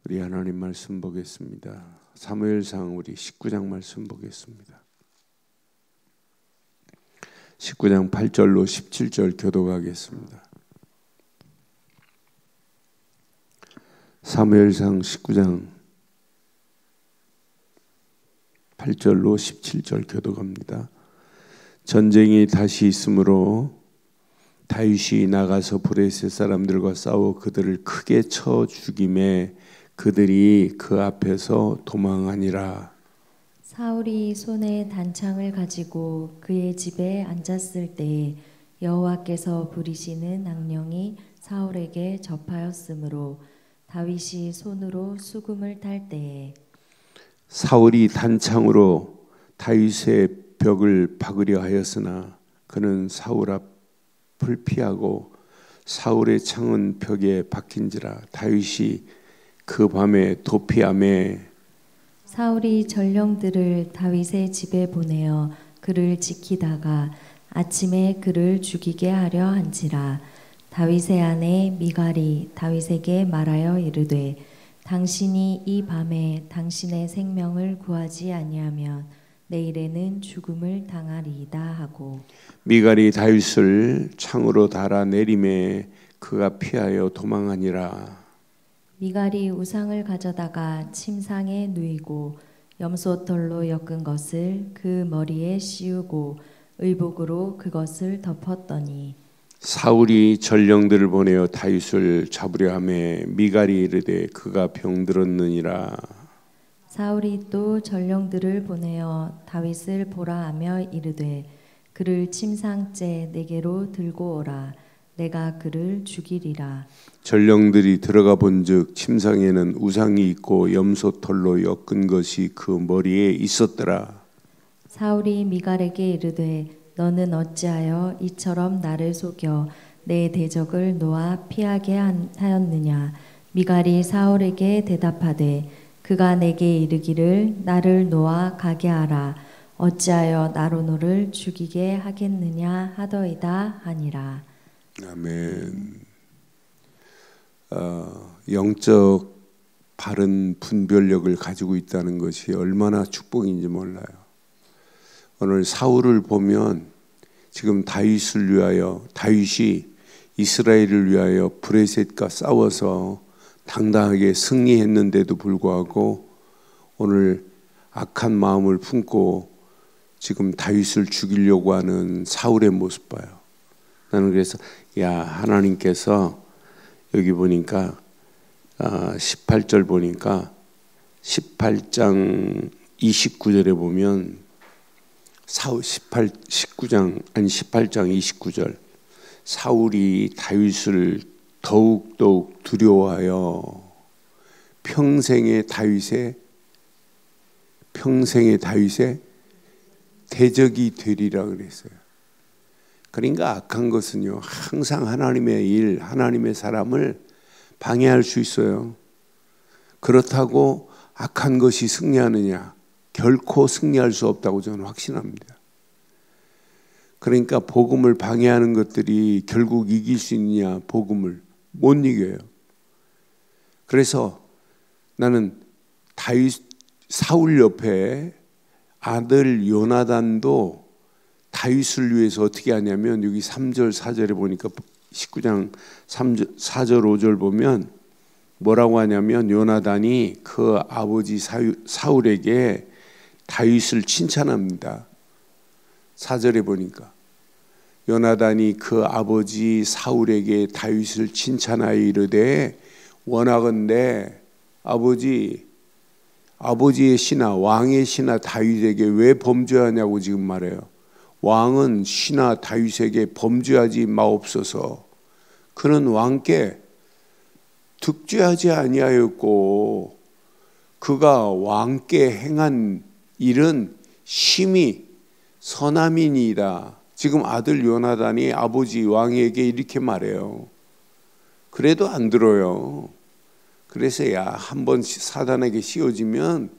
우리 하나님 말씀 보겠습니다. 사무엘상 우리 19장 말씀 보겠습니다. 19장 8절로 17절 교독하겠습니다. 사무엘상 19장 8절로 17절 교독합니다. 전쟁이 다시 있으므로 다윗이 나가서 브레셋 사람들과 싸워 그들을 크게 쳐 죽임에 그들이 그 앞에서 도망하니라. 사울이 손에 단창을 가지고 그의 집에 앉았을 때에 여호와께서 부리시는 악령이 사울에게 접하였으므로 다윗이 손으로 수금을 탈 때에 사울이 단창으로 다윗의 벽을 박으려 하였으나 그는 사울 앞을 피하고 사울의 창은 벽에 박힌지라. 다윗이 그 밤에 도피하매 사울이 전령들을 다윗의 집에 보내어 그를 지키다가 아침에 그를 죽이게 하려 한지라. 다윗의 아내 미갈이 다윗에게 말하여 이르되 당신이 이 밤에 당신의 생명을 구하지 아니하면 내일에는 죽음을 당하리이다 하고 미갈이 다윗을 창으로 달아 내림에 그가 피하여 도망하니라. 미갈이 우상을 가져다가 침상에 누이고 염소털로 엮은 것을 그 머리에 씌우고 의복으로 그것을 덮었더니 사울이 전령들을 보내어 다윗을 잡으려 하매 미갈이 이르되 그가 병들었느니라. 사울이 또 전령들을 보내어 다윗을 보라 하며 이르되 그를 침상째 내게로 들고 오라. 내가 그를 죽이리라. 전령들이 들어가 본즉 침상에는 우상이 있고 염소털로 엮은 것이 그 머리에 있었더라. 사울이 미갈에게 이르되 너는 어찌하여 이처럼 나를 속여 내 대적을 놓아 피하게 하였느냐. 미갈이 사울에게 대답하되 그가 내게 이르기를 나를 놓아 가게 하라. 어찌하여 나로 너를 죽이게 하겠느냐 하더이다 하니라. 아멘. 영적 바른 분별력을 가지고 있다는 것이 얼마나 축복인지 몰라요. 오늘 사울을 보면 지금 다윗을 위하여 다윗이 이스라엘을 위하여 브레셋과 싸워서 당당하게 승리했는데도 불구하고 오늘 악한 마음을 품고 지금 다윗을 죽이려고 하는 사울의 모습 봐요. 나는 그래서 하나님께서 여기 보니까 18절 보니까 18장 29절에 보면 18장 29절 사울이 다윗을 더욱 두려워하여 평생의 다윗의 대적이 되리라 그랬어요. 그러니까 악한 것은요 항상 하나님의 일, 하나님의 사람을 방해할 수 있어요. 그렇다고 악한 것이 승리하느냐? 결코 승리할 수 없다고 저는 확신합니다. 그러니까 복음을 방해하는 것들이 결국 이길 수 있느냐? 복음을 못 이겨요. 그래서 나는 사울 옆에 아들 요나단도 다윗을 위해서 어떻게 하냐면 여기 3절 4절에 보니까 19장 3절 4절 5절 보면 뭐라고 하냐면 요나단이 그 아버지 사울에게 다윗을 칭찬합니다. 4절에 보니까 요나단이 그 아버지 사울에게 다윗을 칭찬하여 이르되 원하건대 아버지의 신하 왕의 신하 다윗에게 왜 범죄하냐고 지금 말해요. 왕은 신하 다윗에게 범죄하지 마옵소서. 그는 왕께 득죄하지 아니하였고 그가 왕께 행한 일은 심히 선함이니이다. 지금 아들 요나단이 아버지 왕에게 이렇게 말해요. 그래도 안 들어요. 그래서 한번 사단에게 씌워지면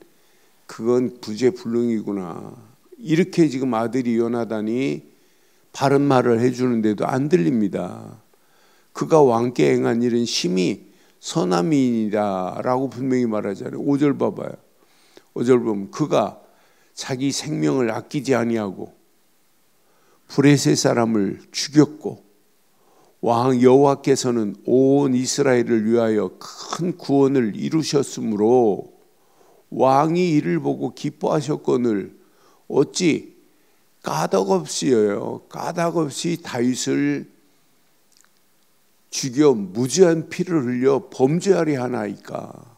그건 부재불능이구나. 이렇게 지금 아들이 요나단이 바른 말을 해주는데도 안 들립니다. 그가 왕께 행한 일은 심히 선함이다라고 분명히 말하잖아요. 5절 봐봐요. 5절 보면 그가 자기 생명을 아끼지 아니하고 브레셋 사람을 죽였고 왕 여호와께서는 온 이스라엘을 위하여 큰 구원을 이루셨으므로 왕이 이를 보고 기뻐하셨거늘 어찌 까닭없이요 까닭없이 다윗을 죽여 무죄한 피를 흘려 범죄하려 하나이까.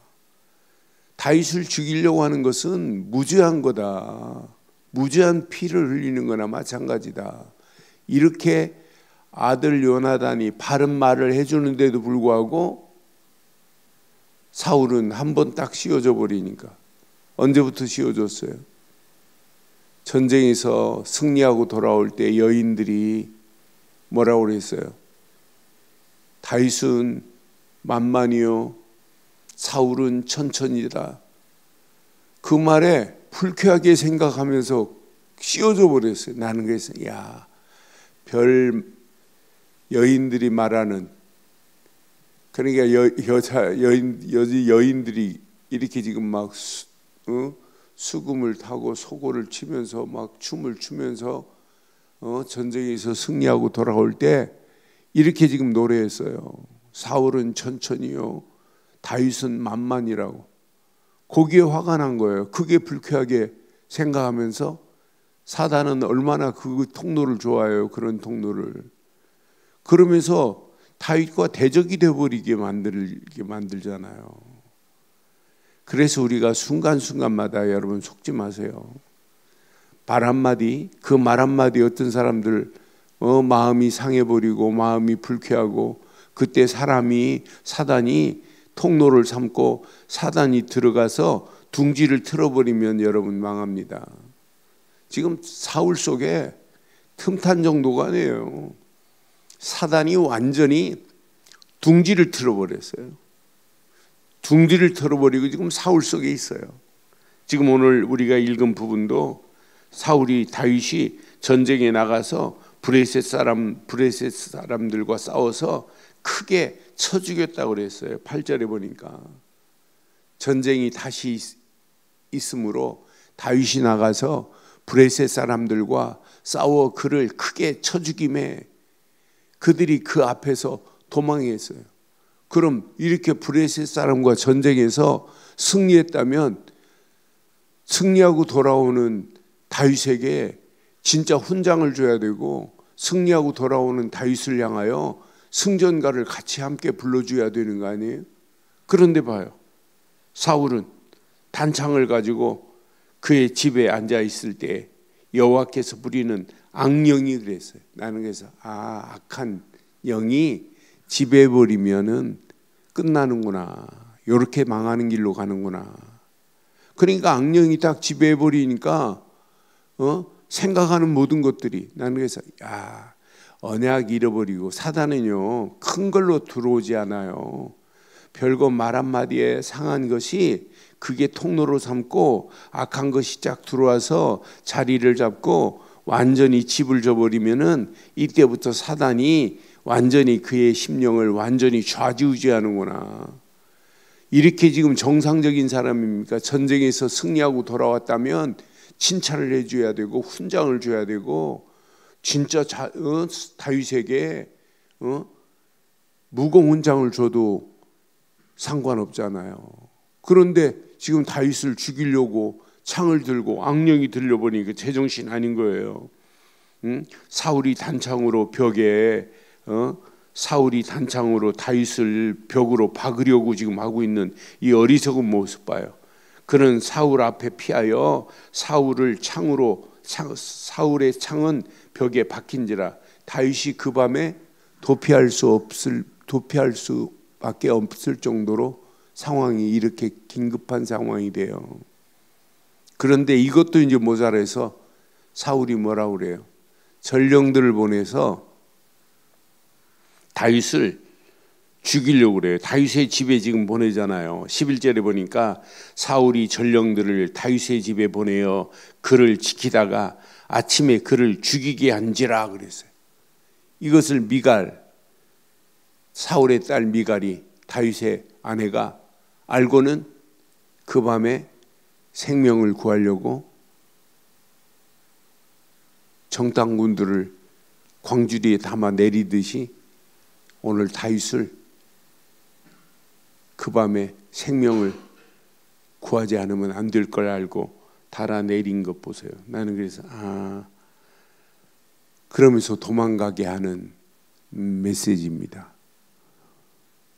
다윗을 죽이려고 하는 것은 무죄한 거다. 무죄한 피를 흘리는 거나 마찬가지다. 이렇게 아들 요나단이 바른 말을 해주는데도 불구하고 사울은 한 번 딱 씌워져 버리니까. 언제부터 씌워졌어요? 전쟁에서 승리하고 돌아올 때 여인들이 뭐라고 그랬어요? 다윗은 만만이요 사울은 천천히다. 그 말에 불쾌하게 생각하면서 씌워져 버렸어요. 나는 그래서 별 여인들이 말하는, 그러니까 여인들이 이렇게 지금 막 수금을 타고 소고를 치면서 막 춤을 추면서 전쟁에서 승리하고 돌아올 때 이렇게 지금 노래했어요. 사울은 천천히요 다윗은 만만이라고. 거기에 화가 난 거예요. 그게 불쾌하게 생각하면서 사단은 얼마나 그 통로를 좋아해요. 그런 통로를. 그러면서 다윗과 대적이 되어버리게 만들잖아요. 그래서 우리가 순간순간마다 여러분 속지 마세요. 말 한마디, 그 말 한마디 어떤 사람들 마음이 상해버리고 마음이 불쾌하고 그때 사단이 통로를 삼고 사단이 들어가서 둥지를 틀어버리면 여러분 망합니다. 지금 사울 속에 틈탄 정도가 아니에요. 사단이 완전히 둥지를 틀어버렸어요. 둥지를 틀어버리고 지금 사울 속에 있어요. 지금 오늘 우리가 읽은 부분도 다윗이 전쟁에 나가서 브레셋 사람들과 싸워서 크게 쳐 죽였다고 그랬어요. 8절에 보니까 전쟁이 다시 있으므로 다윗이 나가서 브레셋 사람들과 싸워 그를 크게 쳐 죽임에 그들이 그 앞에서 도망했어요. 그럼 이렇게 브레셋 사람과 전쟁에서 승리했다면 승리하고 돌아오는 다윗에게 진짜 훈장을 줘야 되고 승리하고 돌아오는 다윗을 향하여 승전가를 같이 함께 불러줘야 되는 거 아니에요? 그런데 봐요. 사울은 단창을 가지고 그의 집에 앉아 있을 때 여호와께서 부리는 악령이 그랬어요. 나는 그래서 악한 영이 지배해버리면은 끝나는구나. 이렇게 망하는 길로 가는구나. 그러니까 악령이 딱 지배해버리니까 생각하는 모든 것들이, 나는 그래서 언약 잃어버리고 사단은요 큰 걸로 들어오지 않아요. 별거 말 한마디에 상한 것이 그게 통로로 삼고 악한 것이 쫙 들어와서 자리를 잡고 완전히 집을 져버리면은 이때부터 사단이 완전히 그의 심령을 완전히 좌지우지하는구나. 이렇게 지금 정상적인 사람입니까? 전쟁에서 승리하고 돌아왔다면 칭찬을 해줘야 되고 훈장을 줘야 되고 진짜 다윗에게 무공훈장을 줘도 상관없잖아요. 그런데 지금 다윗을 죽이려고 창을 들고 악령이 들려보니까 제정신 아닌 거예요. 사울이 단창으로 다윗을 벽으로 박으려고 지금 하고 있는 이 어리석은 모습 봐요. 그는 사울 앞에 피하여 사울의 창은 벽에 박힌지라 다윗이 그 밤에 도피할 수밖에 없을 정도로 상황이 이렇게 긴급한 상황이 돼요. 그런데 이것도 이제 모자라서 사울이 뭐라고 그래요? 전령들을 보내서 다윗을 죽이려고 그래요. 다윗의 집에 지금 보내잖아요. 11절에 보니까 사울이 전령들을 다윗의 집에 보내어 그를 지키다가 아침에 그를 죽이게 한지라 그랬어요. 이것을 사울의 딸 미갈이 다윗의 아내가 알고는 그 밤에 생명을 구하려고 정탐꾼들을 광주리에 담아 내리듯이 오늘 다윗을 그 밤에 생명을 구하지 않으면 안 될 걸 알고 달아내린 것 보세요. 나는 그래서 그러면서 도망가게 하는 메시지입니다.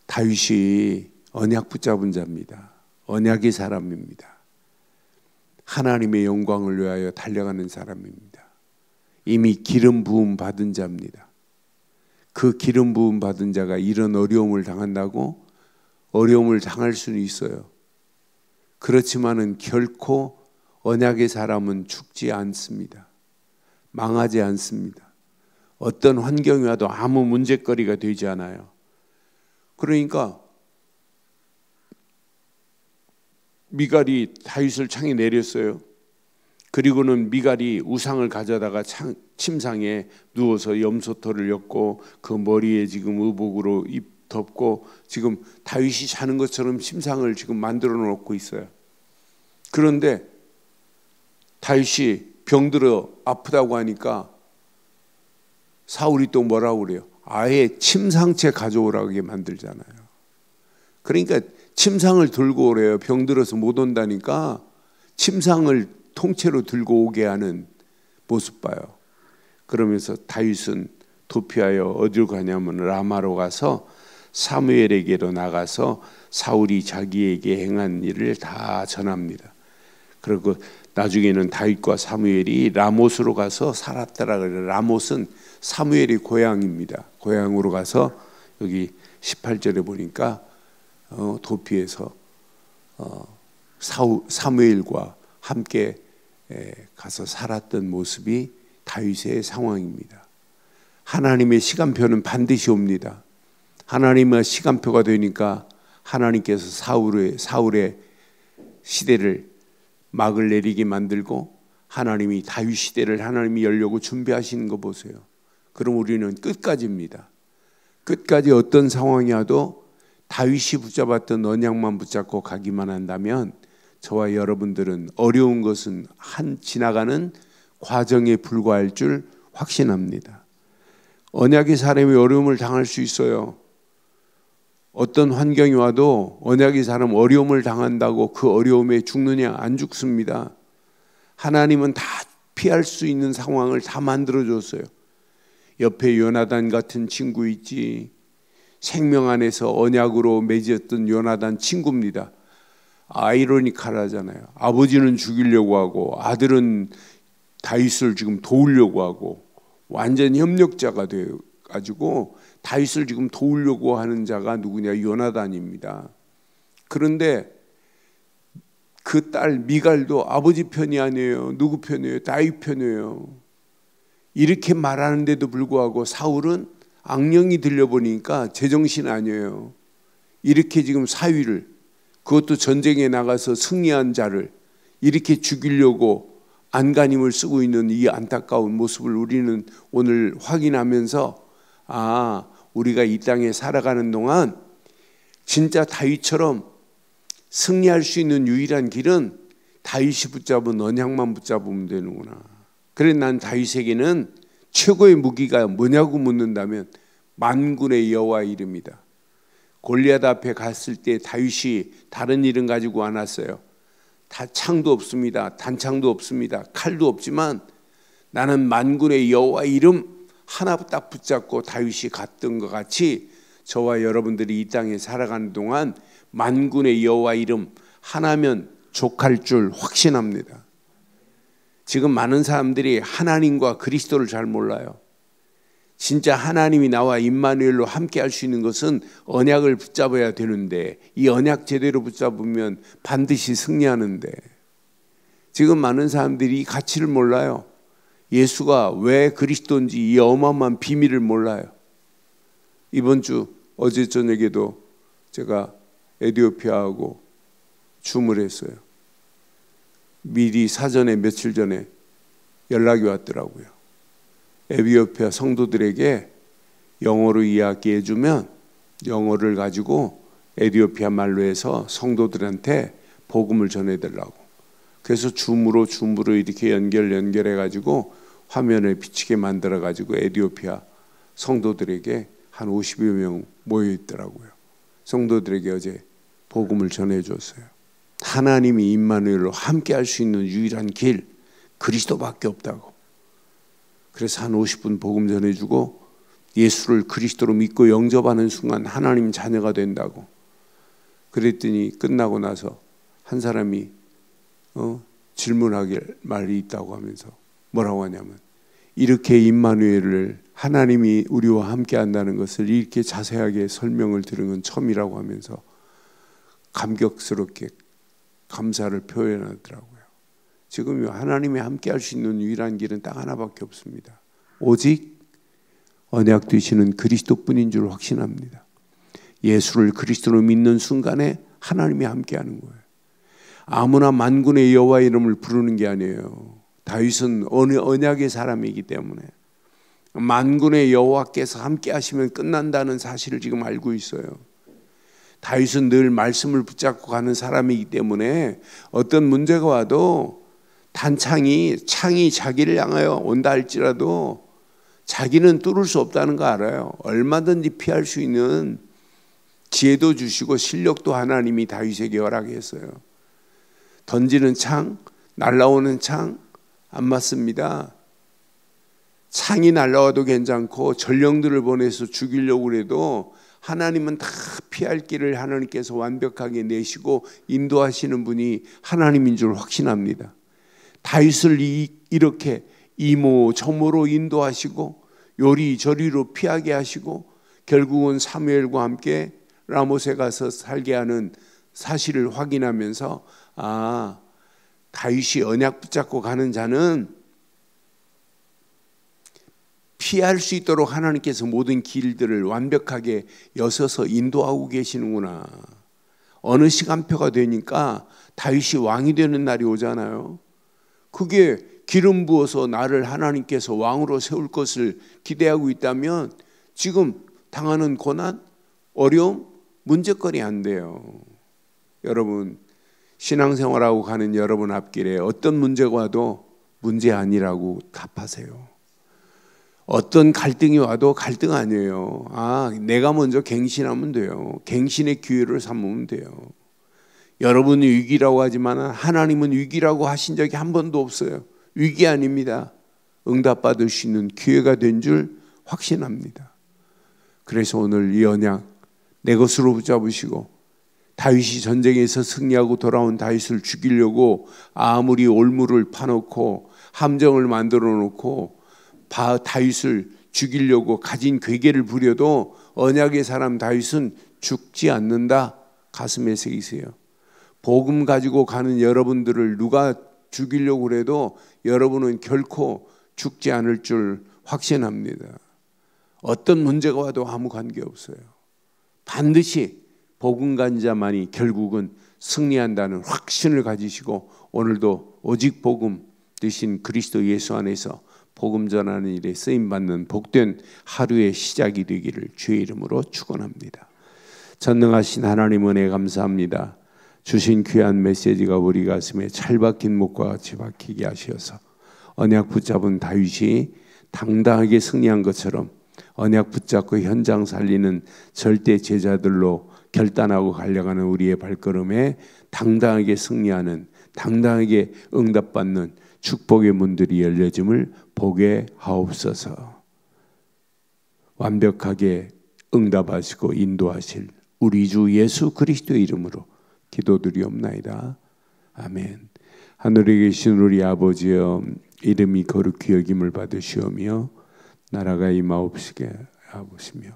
다윗이 언약 붙잡은 자입니다. 언약의 사람입니다. 하나님의 영광을 위하여 달려가는 사람입니다. 이미 기름 부음 받은 자입니다. 그 기름 부음 받은 자가 이런 어려움을 당한다고 어려움을 당할 수는 있어요. 그렇지만은 결코 언약의 사람은 죽지 않습니다. 망하지 않습니다. 어떤 환경이 와도 아무 문제거리가 되지 않아요. 그러니까 미갈이 다윗을 창에 내렸어요. 그리고는 미갈이 우상을 가져다가 침상에 누워서 염소털을 엮고 그 머리에 지금 의복으로 덮고 지금 다윗이 자는 것처럼 침상을 지금 만들어 놓고 있어요. 그런데 다윗이 병들어 아프다고 하니까 사울이 또 뭐라고 그래요? 아예 침상채 가져오라고 만들잖아요. 그러니까 침상을 들고 오래요. 병들어서 못 온다니까 침상을 통째로 들고 오게 하는 모습 봐요. 그러면서 다윗은 도피하여 어디로 가냐면 라마로 가서 사무엘에게로 나가서 사울이 자기에게 행한 일을 다 전합니다. 그리고 나중에는 다윗과 사무엘이 라못으로 가서 살았다라 그래요. 라못은 사무엘의 고향입니다. 고향으로 가서 여기 18절에 보니까 도피해서 사무엘과 함께 가서 살았던 모습이 다윗의 상황입니다. 하나님의 시간표는 반드시 옵니다. 하나님의 시간표가 되니까 하나님께서 사울의 시대를 막을 내리게 만들고 하나님이 다윗 시대를 하나님이 열려고 준비하시는 거 보세요. 그럼 우리는 끝까지입니다. 끝까지 어떤 상황이 와도 다윗이 붙잡았던 언약만 붙잡고 가기만 한다면 저와 여러분들은 어려운 것은 지나가는 과정에 불과할 줄 확신합니다. 언약의 사람이 어려움을 당할 수 있어요. 어떤 환경이 와도 언약의 사람 어려움을 당한다고 그 어려움에 죽느냐? 안 죽습니다. 하나님은 다 피할 수 있는 상황을 다 만들어줬어요. 옆에 요나단 같은 친구 있지. 생명 안에서 언약으로 맺었던 요나단 친구입니다. 아이러니컬하잖아요. 아버지는 죽이려고 하고 아들은 다윗을 지금 도우려고 하고 완전 협력자가 돼가지고 다윗을 지금 도우려고 하는 자가 누구냐? 요나단입니다. 그런데 그 딸 미갈도 아버지 편이 아니에요. 누구 편이에요? 다윗 편이에요. 이렇게 말하는데도 불구하고 사울은 악령이 들려보니까 제정신 아니에요. 이렇게 지금 사위를, 그것도 전쟁에 나가서 승리한 자를 이렇게 죽이려고 안간힘을 쓰고 있는 이 안타까운 모습을 우리는 오늘 확인하면서 우리가 이 땅에 살아가는 동안 진짜 다윗처럼 승리할 수 있는 유일한 길은 다윗이 붙잡은 언약만 붙잡으면 되는구나. 그래 난 다윗에게는 최고의 무기가 뭐냐고 묻는다면 만군의 여호와 이름이다. 골리앗 앞에 갔을 때 다윗이 다른 이름 가지고 안 왔어요. 다 창도 없습니다. 단창도 없습니다. 칼도 없지만 나는 만군의 여호와 이름 하나 딱 붙잡고 다윗이 갔던 것 같이 저와 여러분들이 이 땅에 살아가는 동안 만군의 여호와 이름 하나면 족할 줄 확신합니다. 지금 많은 사람들이 하나님과 그리스도를 잘 몰라요. 진짜 하나님이 나와 임마누엘로 함께 할 수 있는 것은 언약을 붙잡아야 되는데 이 언약 제대로 붙잡으면 반드시 승리하는데 지금 많은 사람들이 이 가치를 몰라요. 예수가 왜 그리스도인지 이 어마어마한 비밀을 몰라요. 이번 주 어제 저녁에도 제가 에티오피아하고 줌을 했어요. 미리 사전에 며칠 전에 연락이 왔더라고요. 에티오피아 성도들에게 영어로 이야기해주면 영어를 가지고 에티오피아 말로 해서 성도들한테 복음을 전해달라고. 그래서 줌으로 이렇게 연결해가지고 화면에 비치게 만들어가지고 에티오피아 성도들에게 한 50여 명 모여있더라고요. 성도들에게 어제 복음을 전해줬어요. 하나님이 임마누엘로 함께 할 수 있는 유일한 길, 그리스도밖에 없다고. 그래서 한 50분 복음 전해주고 예수를 그리스도로 믿고 영접하는 순간 하나님 자녀가 된다고. 그랬더니 끝나고 나서 한 사람이 질문하길 말이 있다고 하면서 뭐라고 하냐면, 이렇게 임마누엘을 하나님이 우리와 함께 한다는 것을 이렇게 자세하게 설명을 들은 건 처음이라고 하면서 감격스럽게 감사를 표현하더라고요. 지금 하나님이 함께 할 수 있는 유일한 길은 딱 하나밖에 없습니다. 오직 언약 되시는 그리스도뿐인 줄 확신합니다. 예수를 그리스도로 믿는 순간에 하나님이 함께 하는 거예요. 아무나 만군의 여호와 이름을 부르는 게 아니에요. 다윗은 언약의 사람이기 때문에 만군의 여호와께서 함께 하시면 끝난다는 사실을 지금 알고 있어요. 다윗은 늘 말씀을 붙잡고 가는 사람이기 때문에 어떤 문제가 와도 창이 자기를 향하여 온다 할지라도 자기는 뚫을 수 없다는 거 알아요. 얼마든지 피할 수 있는 지혜도 주시고 실력도 하나님이 다윗에게 허락했어요. 던지는 창, 날아오는 창 안 맞습니다. 창이 날아와도 괜찮고 전령들을 보내서 죽이려고 해도 하나님은 다 피할 길을 하나님께서 완벽하게 내시고 인도하시는 분이 하나님인 줄 확신합니다. 다윗을 이렇게 이모저모로 인도하시고 요리저리로 피하게 하시고 결국은 사무엘과 함께 라못에 가서 살게 하는 사실을 확인하면서 다윗이 언약 붙잡고 가는 자는 피할 수 있도록 하나님께서 모든 길들을 완벽하게 여서서 인도하고 계시는구나. 어느 시간표가 되니까 다윗이 왕이 되는 날이 오잖아요. 그게 기름 부어서 나를 하나님께서 왕으로 세울 것을 기대하고 있다면 지금 당하는 고난, 어려움, 문제거리 안 돼요. 여러분, 신앙생활하고 가는 여러분 앞길에 어떤 문제가 와도 문제 아니라고 답하세요. 어떤 갈등이 와도 갈등 아니에요. 내가 먼저 갱신하면 돼요. 갱신의 기회를 삼으면 돼요. 여러분이 위기라고 하지만 하나님은 위기라고 하신 적이 한 번도 없어요. 위기 아닙니다. 응답받을 수 있는 기회가 된 줄 확신합니다. 그래서 오늘 이 언약 내 것으로 붙잡으시고, 다윗이 전쟁에서 승리하고 돌아온 다윗을 죽이려고 아무리 올무를 파놓고 함정을 만들어 놓고 다윗을 죽이려고 가진 괴계를 부려도 언약의 사람 다윗은 죽지 않는다. 가슴에 새기세요. 복음 가지고 가는 여러분들을 누가 죽이려고 해도 여러분은 결코 죽지 않을 줄 확신합니다. 어떤 문제가 와도 아무 관계없어요. 반드시 복음 간 자만이 결국은 승리한다는 확신을 가지시고 오늘도 오직 복음 되신 그리스도 예수 안에서 복음 전하는 일에 쓰임받는 복된 하루의 시작이 되기를 주의 이름으로 축원합니다. 전능하신 하나님 은혜 감사합니다. 주신 귀한 메시지가 우리 가슴에 찰박힌 목과 같이 박히게 하셔서 언약 붙잡은 다윗이 당당하게 승리한 것처럼 언약 붙잡고 현장 살리는 절대 제자들로 결단하고 달려가는 우리의 발걸음에 당당하게 승리하는, 당당하게 응답받는 축복의 문들이 열려짐을 보게 하옵소서. 완벽하게 응답하시고 인도하실 우리 주 예수 그리스도의 이름으로 기도드리옵나이다. 아멘. 하늘에 계신 우리 아버지여, 이름이 거룩히 여김을 받으시오며 나라가 임하옵시게 하옵시며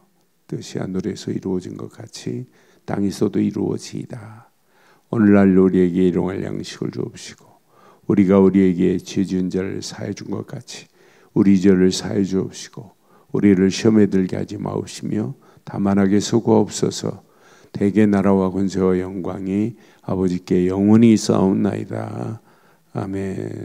뜻이 하늘에서 이루어진 것 같이 땅에서도 이루어지이다. 오늘날 우리에게 일용할 양식을 주옵시고 우리가 우리에게 죄 지은 자를 사해 준 것 같이 우리 죄를 사해 주옵시고 우리를 시험에 들게 하지 마옵시며 다만하게 수고하옵소서. 대개 나라와 권세와 영광이 아버지께 영원히 있사옵나이다. 아멘.